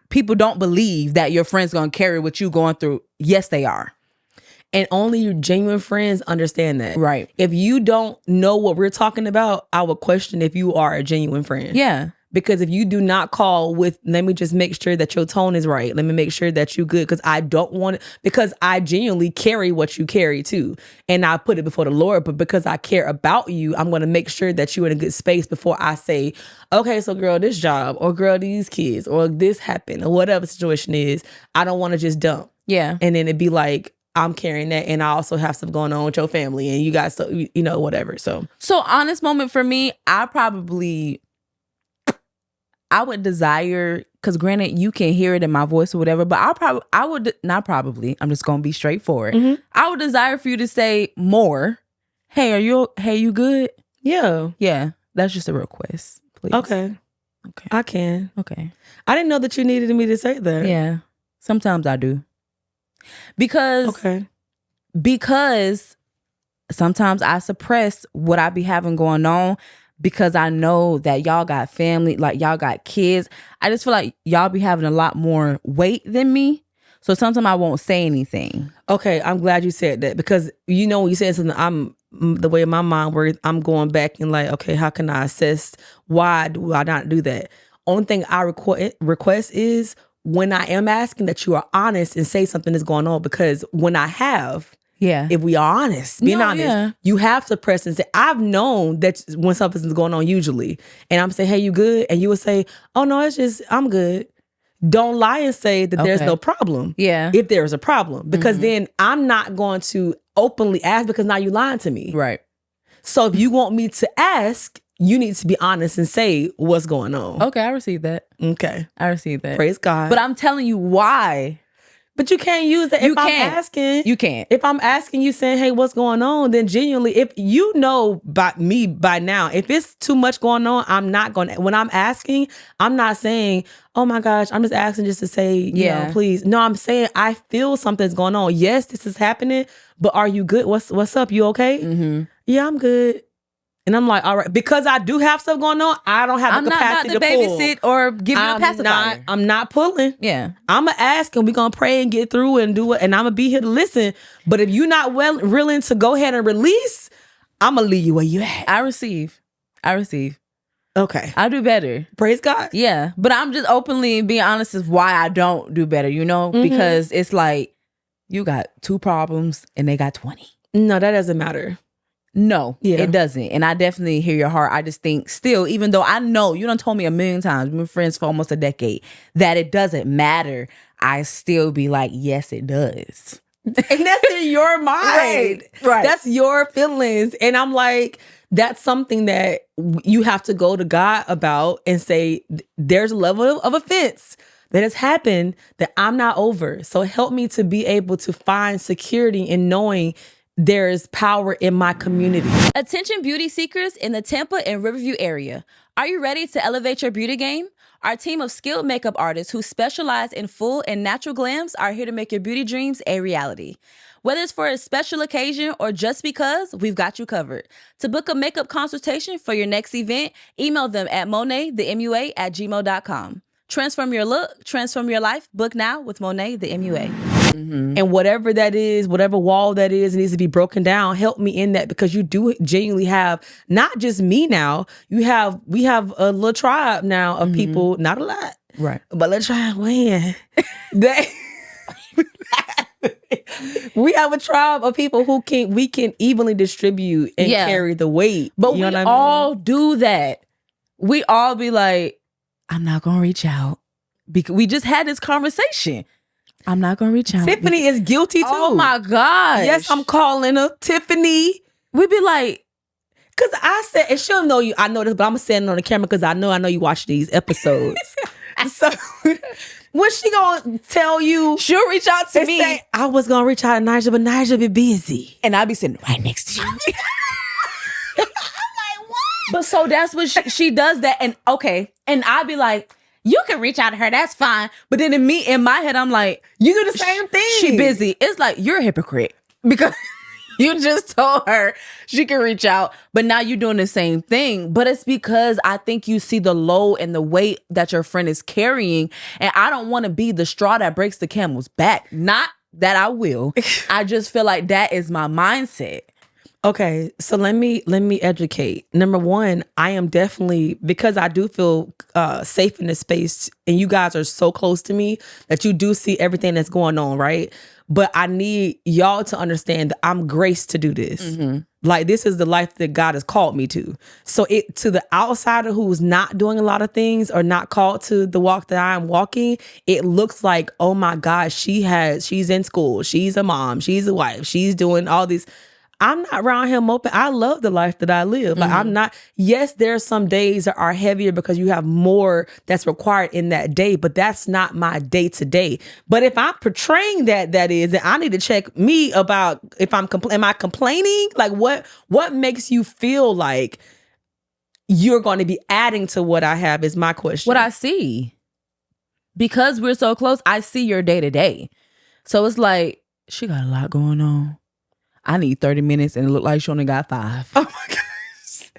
[SPEAKER 1] people don't believe that your friend's gonna carry what you going through. Yes, they are.
[SPEAKER 2] And only your genuine friends understand that.
[SPEAKER 1] Right.
[SPEAKER 2] If you don't know what we're talking about, I would question if you are a genuine friend.
[SPEAKER 1] Yeah.
[SPEAKER 2] Because if you do not call with, let me just make sure that your tone is right. Let me make sure that you're good. Because I don't want it, because I genuinely carry what you carry too. And I put it before the Lord. But because I care about you, I'm going to make sure that you're in a good space before I say, okay, so girl, this job, or girl, these kids, or this happened, or whatever the situation is. I don't want to just dump.
[SPEAKER 1] Yeah.
[SPEAKER 2] And then it'd be like, I'm carrying that, and I also have stuff going on with your family, and you guys, whatever. So
[SPEAKER 1] honest moment for me, I would desire, because granted, you can hear it in my voice or whatever, but I'm just going to be straightforward. I would desire for you to say more. Hey, you good?
[SPEAKER 2] Yeah.
[SPEAKER 1] Yeah. That's just a request, please.
[SPEAKER 2] Okay. I can.
[SPEAKER 1] Okay.
[SPEAKER 2] I didn't know that you needed me to say that.
[SPEAKER 1] Yeah. Sometimes I do. Because sometimes I suppress what I be having going on, because I know that y'all got family, like y'all got kids. I just feel like y'all be having a lot more weight than me. So sometimes I won't say anything.
[SPEAKER 2] Okay, I'm glad you said that, because when you said something, I'm the way in my mind where I'm going back and like, okay, how can I assess, why do I not do that? Only thing I request is when I am asking that you are honest and say something is going on, because when I have, if we are honest, being honest, you have to press and say, I've known that when something's going on usually, and I'm saying, hey, you good? And you would say, oh no, it's just, I'm good. Don't lie and say that there's no problem.
[SPEAKER 1] Yeah.
[SPEAKER 2] If there's a problem, because then I'm not going to openly ask, because now you lying to me.
[SPEAKER 1] Right.
[SPEAKER 2] So if you want me to ask, you need to be honest and say what's going on.
[SPEAKER 1] Okay, I received that.
[SPEAKER 2] Okay.
[SPEAKER 1] I received that.
[SPEAKER 2] Praise God.
[SPEAKER 1] But I'm telling you why.
[SPEAKER 2] But you can't use that. I'm asking.
[SPEAKER 1] You can't.
[SPEAKER 2] If I'm asking you saying, hey, what's going on? Then genuinely, if you know by now, if it's too much going on, I'm not going to, when I'm asking, I'm not saying, oh my gosh, I'm just asking just to say, you know, please. No, I'm saying I feel something's going on. Yes, this is happening, but are you good? What's up? You okay? Mm-hmm. Yeah, I'm good. And I'm like, all right, because I do have stuff going on, I don't have the capacity to pull.
[SPEAKER 1] I'm not to babysit or give you a pacifier.
[SPEAKER 2] I'm not pulling.
[SPEAKER 1] Yeah.
[SPEAKER 2] I'm going to ask, and we're going to pray and get through and do it, and I'm going to be here to listen. But if you're not willing to go ahead and release, I'm going to leave you where you at.
[SPEAKER 1] I receive.
[SPEAKER 2] Okay.
[SPEAKER 1] I do better.
[SPEAKER 2] Praise God.
[SPEAKER 1] Yeah. But I'm just openly being honest as why I don't do better, because it's like, you got 2 problems and they got 20.
[SPEAKER 2] No, that doesn't matter.
[SPEAKER 1] No,
[SPEAKER 2] Yeah.
[SPEAKER 1] it doesn't. And I definitely hear your heart. I just think still, even though I know you done told me a million times, we've been friends for almost a decade, that it doesn't matter, I still be like, yes, it does.
[SPEAKER 2] And that's in your mind.
[SPEAKER 1] Right.
[SPEAKER 2] That's your feelings. And I'm like, that's something that you have to go to God about and say, there's a level of offense that has happened that I'm not over. So help me to be able to find security in knowing there is power in my community.
[SPEAKER 1] Attention beauty seekers in the Tampa and Riverview area. Are you ready to elevate your beauty game? Our team of skilled makeup artists who specialize in full and natural glams are here to make your beauty dreams a reality. Whether it's for a special occasion or just because, we've got you covered. To book a makeup consultation for your next event, email them at monetthemua@gmail.com. Transform your look, transform your life. Book now with Monet the MUA.
[SPEAKER 2] And whatever that is, whatever wall that is, needs to be broken down. Help me in that, because you do genuinely have not just me now. We have a little tribe now of people, not a lot,
[SPEAKER 1] Right.
[SPEAKER 2] but let's try and win. We have a tribe of people who we can evenly distribute and carry the weight.
[SPEAKER 1] But
[SPEAKER 2] you know
[SPEAKER 1] we
[SPEAKER 2] what I mean?
[SPEAKER 1] all do that. We all be like, I'm not going to reach out. Because we just had this conversation. I'm not going to reach out.
[SPEAKER 2] Tiffany is guilty too.
[SPEAKER 1] Oh my gosh.
[SPEAKER 2] Yes, I'm calling her Tiffany.
[SPEAKER 1] We be like,
[SPEAKER 2] Cause I said, and she'll know you. I know this, but I'm gonna say it on the camera because I know you watch these episodes. So when she gonna tell you,
[SPEAKER 1] she'll reach out to me.
[SPEAKER 2] Say, I was gonna reach out to Nigel, but Nigel be busy,
[SPEAKER 1] and I'll be sitting right next to you.
[SPEAKER 2] I'm like, what?
[SPEAKER 1] But so that's what she does that, and okay, and I'll be like, you can reach out to her, that's fine. But then in my head, I'm like,
[SPEAKER 2] you do the same thing.
[SPEAKER 1] She busy. It's like, you're a hypocrite because you just told her she can reach out, but now you're doing the same thing. But it's because I think you see the load and the weight that your friend is carrying. And I don't want to be the straw that breaks the camel's back. Not that I will. I just feel like that is my mindset.
[SPEAKER 2] Okay, so let me educate. Number one, I am definitely, because I do feel safe in this space, and you guys are so close to me that you do see everything that's going on, right? But I need y'all to understand that I'm graced to do this. Mm-hmm. Like, this is the life that God has called me to. So to the outsider who's not doing a lot of things or not called to the walk that I am walking, it looks like, oh my God, she's in school, she's a mom, she's a wife, she's doing all these. I'm not around here moping. I love the life that I live. Like, I'm not, yes, there are some days that are heavier because you have more that's required in that day, but that's not my day to day. But if I'm portraying that is, then I need to check me about if am I complaining? Like, what makes you feel like you're going to be adding to what I have is my question.
[SPEAKER 1] What I see. Because we're so close, I see your day to day. So it's like, she got a lot going on. I need 30 minutes and it look like she only got 5.
[SPEAKER 2] Oh my gosh.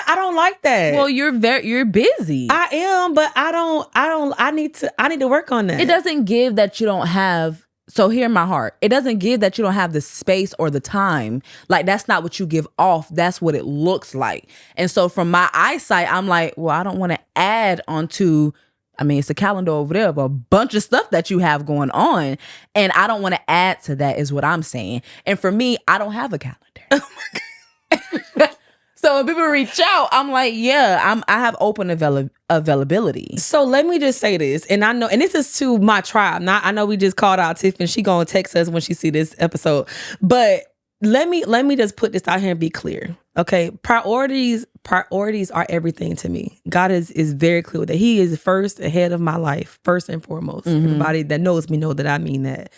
[SPEAKER 2] I don't like that.
[SPEAKER 1] Well, you're busy.
[SPEAKER 2] I am, but I need to work on that.
[SPEAKER 1] It doesn't give that you don't have, so hear my heart. It doesn't give that you don't have the space or the time. Like, that's not what you give off. That's what it looks like. And so from my eyesight, I'm like, well, I don't want to add onto, I mean, it's a calendar over there of a bunch of stuff that you have going on. And I don't want to add to that is what I'm saying. And for me, I don't have a calendar. Oh my God. So when people reach out, I'm like, yeah, I have open availability.
[SPEAKER 2] So let me just say this. And I know, and this is to my tribe. I know we just called out Tiffany. She gonna text us when she see this episode. But let me just put this out here and be clear. Okay. Priorities are everything to me. God is very clear that He is first ahead of my life, first and foremost. Mm-hmm. Everybody that knows me know that I mean that.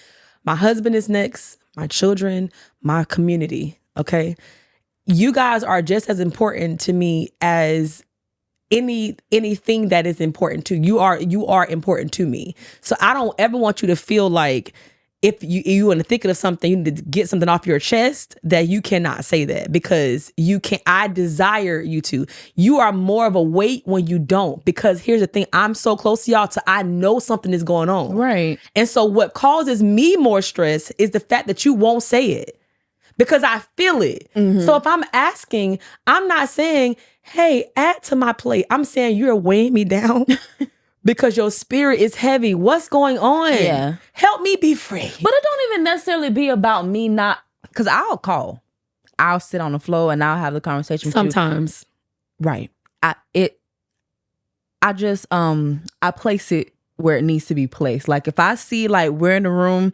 [SPEAKER 2] My husband is next, my children, my community. Okay. You guys are just as important to me as anything that is important to you. You are important to me. So I don't ever want you to feel like, if you want to think of something, you need to get something off your chest, that you cannot say that, because you can't. I desire you to. You are more of a weight when you don't, because here's the thing. I'm so close to y'all, so I know something is going on.
[SPEAKER 1] Right.
[SPEAKER 2] And so what causes me more stress is the fact that you won't say it, because I feel it. Mm-hmm. So if I'm asking, I'm not saying, hey, add to my plate. I'm saying you're weighing me down. Because your spirit is heavy. What's going on?
[SPEAKER 1] Yeah.
[SPEAKER 2] Help me be free.
[SPEAKER 1] But it don't even necessarily be about me not, because I'll call. I'll sit on the floor and I'll have the conversation with
[SPEAKER 2] Sometimes.
[SPEAKER 1] you. Right. I place it where it needs to be placed. Like if I see like we're in the room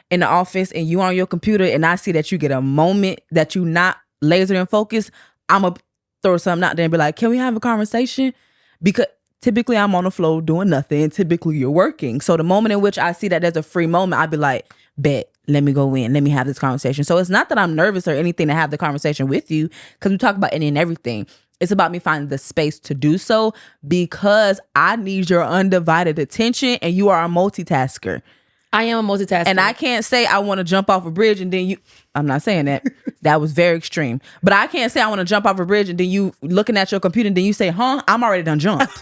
[SPEAKER 1] in the office and you on your computer and I see that you get a moment that you not laser and focused, I'm gonna throw something out there and be like, can we have a conversation? Because typically I'm on the floor doing nothing. Typically you're working. So the moment in which I see that there's a free moment, I'd be like, bet, let me go in. Let me have this conversation. So it's not that I'm nervous or anything to have the conversation with you, because we talk about any and everything. It's about me finding the space to do so, because I need your undivided attention and you are a multitasker.
[SPEAKER 2] I am a multitasker.
[SPEAKER 1] And I can't say I want to jump off a bridge and then you, I'm not saying that. That was very extreme. But I can't say I want to jump off a bridge and then you looking at your computer and then you say, huh, I'm already done jumped.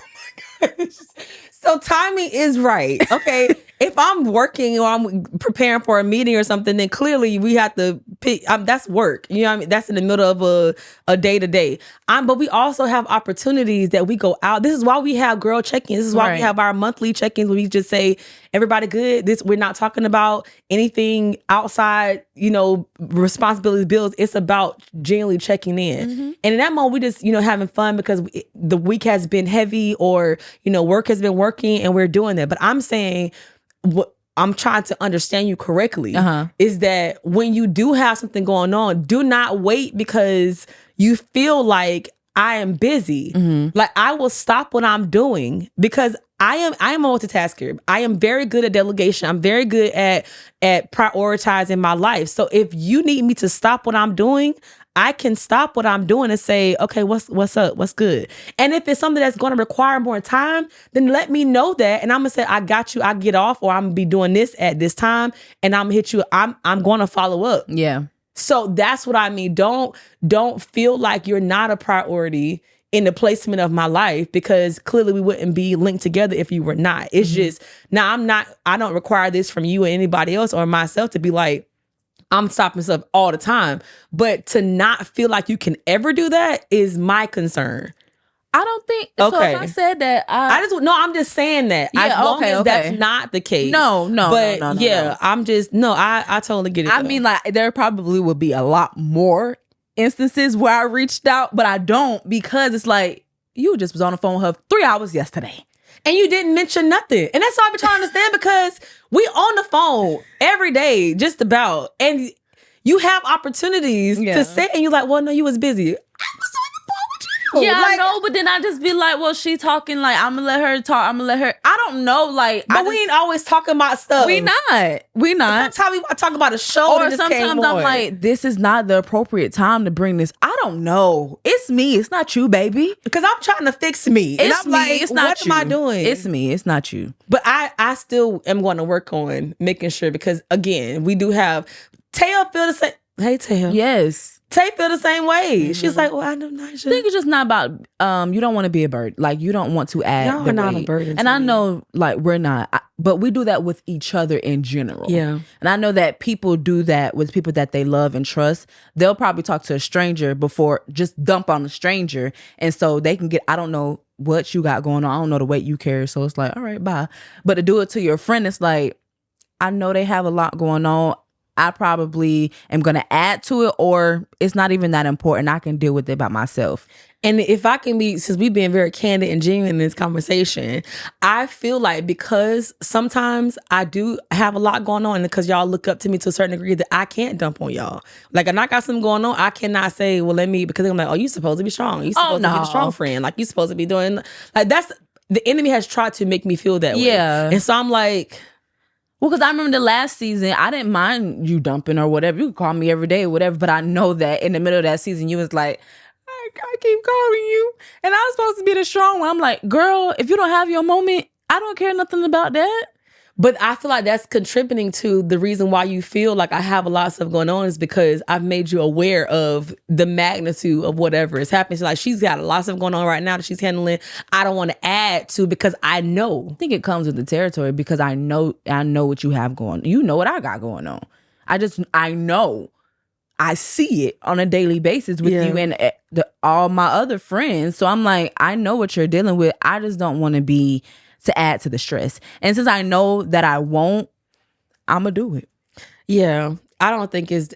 [SPEAKER 2] So timing is right. Okay. If I'm working or I'm preparing for a meeting or something, then clearly we have to pick. That's work. You know what I mean? That's in the middle of a day to day. But we also have opportunities that we go out. This is why we have girl check-ins. This is why we have our monthly check-ins where we just say, everybody good. We're not talking about anything outside, responsibility bills. It's about genuinely checking in. Mm-hmm. And in that moment, we just, having fun because the week has been heavy or, work has been working and we're doing that. But I'm saying, what I'm trying to understand you correctly is that when you do have something going on, do not wait because you feel like I am busy. Mm-hmm. Like I will stop what I'm doing because I am a multitasker. I am very good at delegation. I'm very good at prioritizing my life. So if you need me to stop what I'm doing, I can stop what I'm doing and say, okay, what's up? What's good? And if it's something that's going to require more time, then let me know that. And I'm going to say, I got you. I get off or I'm going to be doing this at this time and I'm going to hit you. I'm going to follow up.
[SPEAKER 1] Yeah.
[SPEAKER 2] So that's what I mean. Don't feel like you're not a priority in the placement of my life because clearly we wouldn't be linked together if you were not. It's just, now I don't require this from you or anybody else or myself to be like, I'm stopping stuff all the time. But to not feel like you can ever do that is my concern.
[SPEAKER 1] I don't think
[SPEAKER 2] okay.
[SPEAKER 1] So if I said that
[SPEAKER 2] I'm just saying that.
[SPEAKER 1] Yeah,
[SPEAKER 2] as long as that's not the case.
[SPEAKER 1] No.
[SPEAKER 2] I totally get it.
[SPEAKER 1] I mean, like there probably would be a lot more instances where I reached out, but I don't because it's like you just was on the phone with her 3 hours yesterday.
[SPEAKER 2] And you didn't mention nothing. And that's all I've been trying to understand because we on the phone every day, just about. And you have opportunities to say, and you're like, well, no, you was busy. I was on the phone with you.
[SPEAKER 1] Yeah, I know, but then I just be like, well, she talking like, I'm gonna let her talk. I'm gonna let her. I don't know, like.
[SPEAKER 2] But we ain't always talking about stuff.
[SPEAKER 1] We not.
[SPEAKER 2] Sometimes we talk about a show.
[SPEAKER 1] Or sometimes I'm like, this is not the appropriate time to bring this. I don't know. It's me. It's not you, baby.
[SPEAKER 2] Because I'm trying to fix me. And I'm like,
[SPEAKER 1] it's not
[SPEAKER 2] what
[SPEAKER 1] you.
[SPEAKER 2] am I doing?
[SPEAKER 1] It's me. It's not you.
[SPEAKER 2] But I still am going to work on making sure because again, we do have Taya feel the same. Hey, Taya.
[SPEAKER 1] Yes.
[SPEAKER 2] Tay feel the same way. Mm-hmm. She's like, well, I know Nisha.
[SPEAKER 1] I think it's just not about, you don't want to be a burden. Like, you don't want to add
[SPEAKER 2] Y'all
[SPEAKER 1] the
[SPEAKER 2] are not
[SPEAKER 1] weight.
[SPEAKER 2] a burden.
[SPEAKER 1] And I know, like, we're not. But we do that with each other in general.
[SPEAKER 2] Yeah.
[SPEAKER 1] And I know that people do that with people that they love and trust. They'll probably talk to a stranger before, just dump on a stranger. And so they can get, I don't know what you got going on. I don't know the weight you carry. So it's like, all right, bye. But to do it to your friend, it's like, I know they have a lot going on. I probably am going to add to it, or it's not even that important. I can deal with it by myself.
[SPEAKER 2] And if I can be, since we've been very candid and genuine in this conversation, I feel like because sometimes I do have a lot going on, and because y'all look up to me to a certain degree, that I can't dump on y'all. Like, when I got something going on, I cannot say, well, let me, because I'm like, oh, you supposed to be strong. You supposed to be a strong friend. Like, you supposed to be doing, like, that's, the enemy has tried to make me feel that way.
[SPEAKER 1] Yeah.
[SPEAKER 2] And so I'm like,
[SPEAKER 1] well, because I remember the last season, I didn't mind you dumping or whatever. You could call me every day or whatever. But I know that in the middle of that season, you was like, I keep calling you. And I was supposed to be the strong one. I'm like, girl, if you don't have your moment, I don't care nothing about that.
[SPEAKER 2] But I feel like that's contributing to the reason why you feel like I have a lot of stuff going on is because I've made you aware of the magnitude of whatever is happening. So like, she's got a lot of stuff going on right now that she's handling. I don't want to add to because I know.
[SPEAKER 1] I think it comes with the territory because I know what you have going on. You know what I got going on. I know. I see it on a daily basis with you and all my other friends. So I'm like, I know what you're dealing with. I just don't want to add to the stress. And since I know that I won't, I'm going to do it.
[SPEAKER 2] Yeah. I don't think it's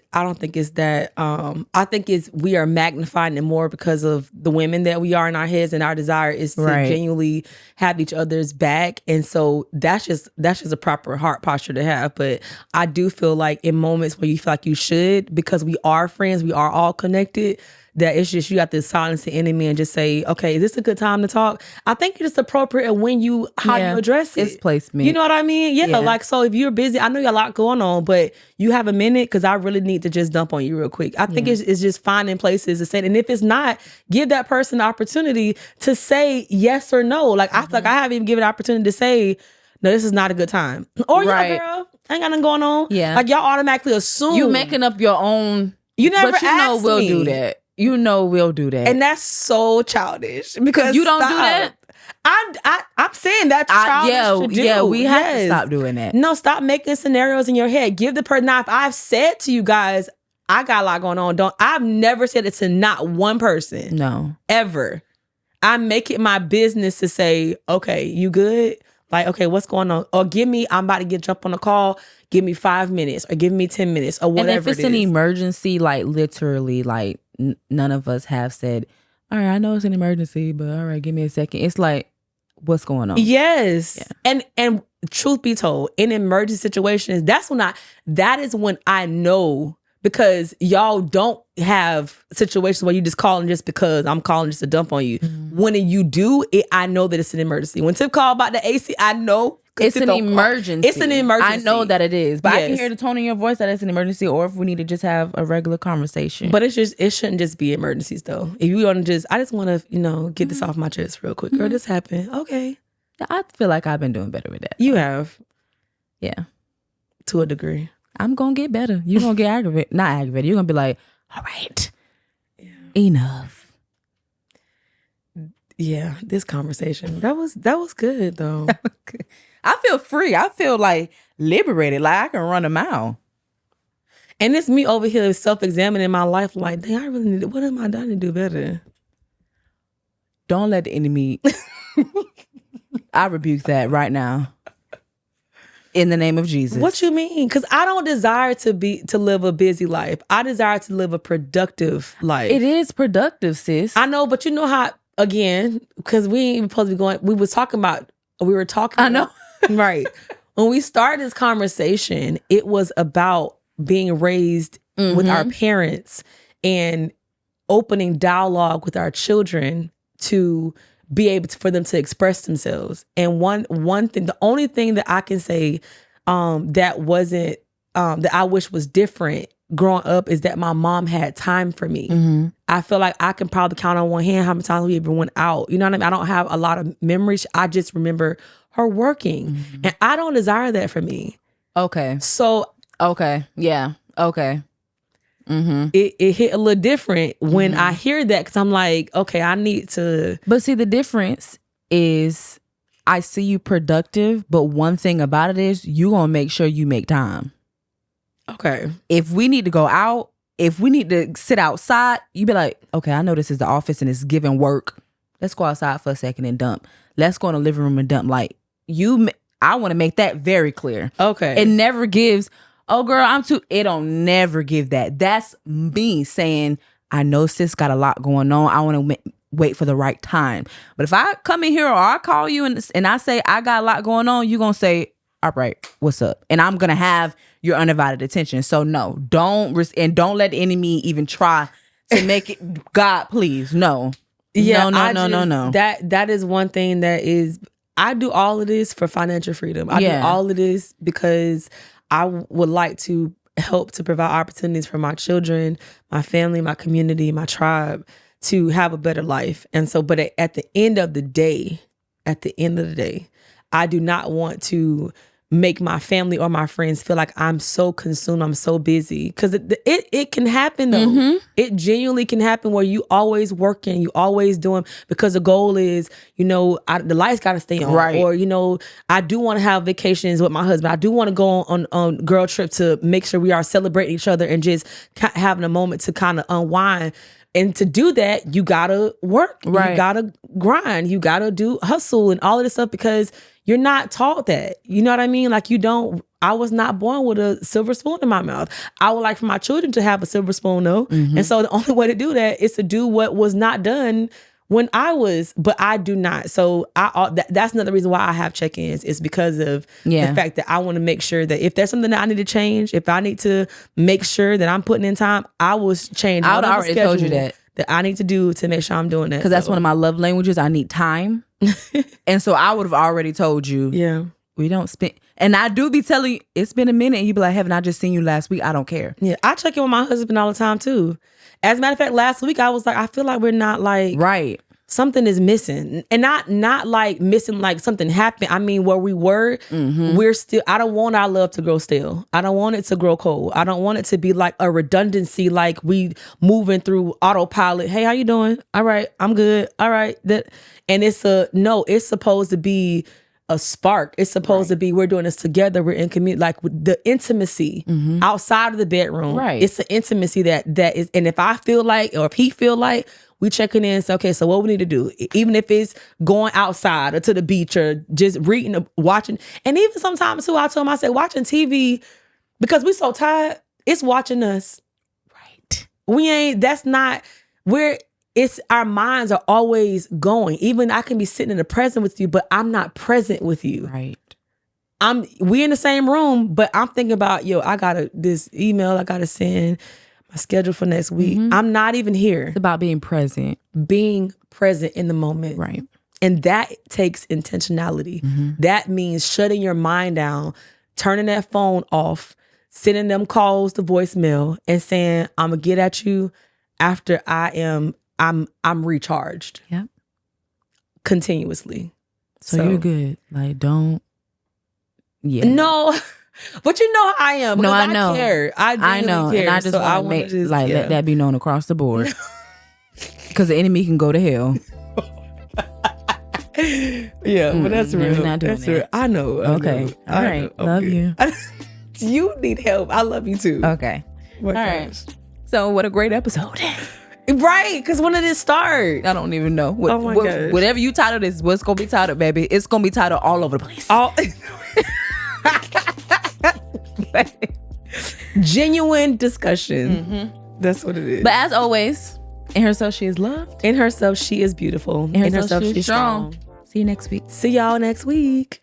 [SPEAKER 2] that. I think it's we are magnifying it more because of the women that we are in our heads, and our desire is to
[SPEAKER 1] Right.
[SPEAKER 2] genuinely have each other's back. And so that's just a proper heart posture to have. But I do feel like in moments where you feel like you should, because we are friends, we are all connected, that it's just you have to silence the enemy and just say, okay, is this a good time to talk? I think it's appropriate when how you address it.
[SPEAKER 1] It's placement.
[SPEAKER 2] You know what I mean? Yeah, like, so if you're busy, I know you got a lot going on, but you have a minute, because I really need to just dump on you real quick. I think it's just finding places to say, and if it's not, give that person the opportunity to say yes or no. Like, I feel like I haven't even given an opportunity to say, no, this is not a good time. Or, yeah, girl, I ain't got nothing going on.
[SPEAKER 1] Yeah.
[SPEAKER 2] Like, y'all automatically assume.
[SPEAKER 1] You making up your own.
[SPEAKER 2] You never
[SPEAKER 1] but you know
[SPEAKER 2] asked
[SPEAKER 1] we'll
[SPEAKER 2] me.
[SPEAKER 1] do that. You know we'll do that.
[SPEAKER 2] And that's so childish, because
[SPEAKER 1] you don't do that.
[SPEAKER 2] I'm saying that's childish to do.
[SPEAKER 1] Yeah, we have to stop doing that.
[SPEAKER 2] No, stop making scenarios in your head. Give the person. Now, if I've said to you guys, I got a lot going on. I've never said it to not one person.
[SPEAKER 1] No.
[SPEAKER 2] Ever. I make it my business to say, okay, you good? Like, okay, what's going on? Or I'm about to jump on a call. Give me 5 minutes, or give me 10 minutes, or whatever.
[SPEAKER 1] And if it's an emergency, like literally, like none of us have said, all right, I know it's an emergency, but all right, give me a second. It's like, what's going on?
[SPEAKER 2] Yes. Yeah. And truth be told, in emergency situations, that is when I know, because y'all don't have situations where you just calling just because I'm calling just to dump on you. Mm-hmm. When you do it, I know that it's an emergency. When Tip called about the AC, I know
[SPEAKER 1] it's an emergency.
[SPEAKER 2] It's an emergency.
[SPEAKER 1] I know that it is, but I can hear the tone in your voice that it's an emergency, or if we need to just have a regular conversation.
[SPEAKER 2] But it shouldn't just be emergencies though. If you want to I just want to, get this off my chest real quick. Girl, this happened. Okay.
[SPEAKER 1] I feel like I've been doing better with that.
[SPEAKER 2] You have.
[SPEAKER 1] Yeah.
[SPEAKER 2] To a degree.
[SPEAKER 1] I'm going to get better. You're going to get aggravated. Not aggravated. You're going to be like, all right, enough.
[SPEAKER 2] Yeah, this conversation. That was good though.
[SPEAKER 1] I feel free. I feel like liberated. Like I can run a mile.
[SPEAKER 2] And it's me over here self-examining my life. Like, dang, I really need what am I done to do better?
[SPEAKER 1] Don't let the enemy. I rebuke that right now. In the name of Jesus.
[SPEAKER 2] What you mean? Because I don't desire to live a busy life. I desire to live a productive life.
[SPEAKER 1] It is productive, sis.
[SPEAKER 2] I know, but you know how, again, because we ain't even supposed to be going, we were talking.
[SPEAKER 1] I know.
[SPEAKER 2] Right. When we started this conversation, it was about being raised with our parents and opening dialogue with our children to be able for them to express themselves. And one thing, the only thing that I can say that wasn't, that I wish was different growing up is that my mom had time for me. Mm-hmm. I feel like I can probably count on one hand how many times we ever went out. You know what I mean? I don't have a lot of memories. I just remember her working. Mm-hmm. And I don't desire that for me.
[SPEAKER 1] Okay.
[SPEAKER 2] So.
[SPEAKER 1] Okay. Yeah. Okay. Mm-hmm.
[SPEAKER 2] It hit a little different when I hear that, because I'm like, okay, I need to.
[SPEAKER 1] But see, the difference is I see you productive, but one thing about it is you gonna make sure you make time.
[SPEAKER 2] Okay.
[SPEAKER 1] If we need to go out, if we need to sit outside, you be like, okay, I know this is the office and it's giving work. Let's go outside for a second and dump. Let's go in the living room and dump. Like I want to make that very clear.
[SPEAKER 2] Okay.
[SPEAKER 1] It never gives, oh girl, it don't never give that. That's me saying, I know sis got a lot going on. I want to wait for the right time. But if I come in here or I call you and I say I got a lot going on, you're going to say, all right, what's up? And I'm going to have your undivided attention. So no, don't let the enemy even try to make it, God, please, no.
[SPEAKER 2] Yeah,
[SPEAKER 1] no.
[SPEAKER 2] That is one thing that is, I do all of this for financial freedom. I do all of this because I would like to help to provide opportunities for my children, my family, my community, my tribe to have a better life. And so, but at the end of the day, I do not want to make my family or my friends feel like I'm so consumed, I'm so busy. Because it can happen though. Mm-hmm. It genuinely can happen where you always working, you always doing, because the goal is, the lights got to stay on.
[SPEAKER 1] Right.
[SPEAKER 2] Or, I do want to have vacations with my husband. I do want to go on girl trip to make sure we are celebrating each other and just having a moment to kind of unwind. And to do that, you gotta work. Right. You gotta grind. You gotta hustle and all of this stuff, because you're not taught that. You know what I mean? Like I was not born with a silver spoon in my mouth. I would like for my children to have a silver spoon though. And so the only way to do that is to do what was not done when I was, but I do not. So that's another reason why I have check-ins, is because of the fact that I want to make sure that if there's something that I need to change, if I need to make sure that I'm putting in time, I will change.
[SPEAKER 1] I would already told you that
[SPEAKER 2] I need to do to make sure I'm doing that.
[SPEAKER 1] Because that's one of my love languages. I need time. And so I would have already told you.
[SPEAKER 2] Yeah.
[SPEAKER 1] We don't spend, and I do be telling you, it's been a minute, and you be like, haven't I just seen you last week? I don't care.
[SPEAKER 2] Yeah, I check in with my husband all the time too. As a matter of fact, last week I was like, I feel like we're not like
[SPEAKER 1] right.
[SPEAKER 2] Something is missing, and not like missing like something happened. I mean, where we were, we're still. I don't want our love to grow stale. I don't want it to grow cold. I don't want it to be like a redundancy, like we moving through autopilot. Hey, how you doing? All right, I'm good. All right, and it's it's supposed to be a spark. It's supposed to be, we're doing this together. We're in community, like with the intimacy outside of the bedroom.
[SPEAKER 1] Right.
[SPEAKER 2] It's the intimacy that is, and if I feel like, or if he feel like, we checking in and say, okay, so what we need to do, even if it's going outside or to the beach or just reading, watching, and even sometimes too, I told him, I said, watching TV, because we so tired, it's watching us.
[SPEAKER 1] Right.
[SPEAKER 2] It's our minds are always going. Even I can be sitting in the present with you, but I'm not present with you.
[SPEAKER 1] Right.
[SPEAKER 2] We in the same room, but I'm thinking about, I got this email I gotta send, my schedule for next week. I'm not even here.
[SPEAKER 1] It's about being present.
[SPEAKER 2] Being present in the moment.
[SPEAKER 1] Right.
[SPEAKER 2] And that takes intentionality. That means shutting your mind down, turning that phone off, sending them calls to voicemail, and saying, I'm gonna get at you after I'm recharged.
[SPEAKER 1] Yep.
[SPEAKER 2] Continuously.
[SPEAKER 1] So you're good. Like, don't. Yeah.
[SPEAKER 2] No, but you know how I am.
[SPEAKER 1] No, I know.
[SPEAKER 2] Care. I know.
[SPEAKER 1] Care. And I just want to make let that be known across the board. Because the enemy can go to hell.
[SPEAKER 2] Yeah, but that's real.
[SPEAKER 1] We're not doing
[SPEAKER 2] that's
[SPEAKER 1] that.
[SPEAKER 2] real. I know.
[SPEAKER 1] Okay. All right. Love you.
[SPEAKER 2] You need help. I love you too.
[SPEAKER 1] Okay. All right. So what a great episode.
[SPEAKER 2] Right, because when did it start?
[SPEAKER 1] I don't even know.
[SPEAKER 2] Oh my gosh.
[SPEAKER 1] Whatever you titled is what's going to be titled, baby. It's going to be titled all over the place.
[SPEAKER 2] Genuine discussion. That's what it is.
[SPEAKER 1] But as always, in herself, she is loved.
[SPEAKER 2] In herself, she is beautiful.
[SPEAKER 1] In herself, she is strong. See you next week.
[SPEAKER 2] See y'all next week.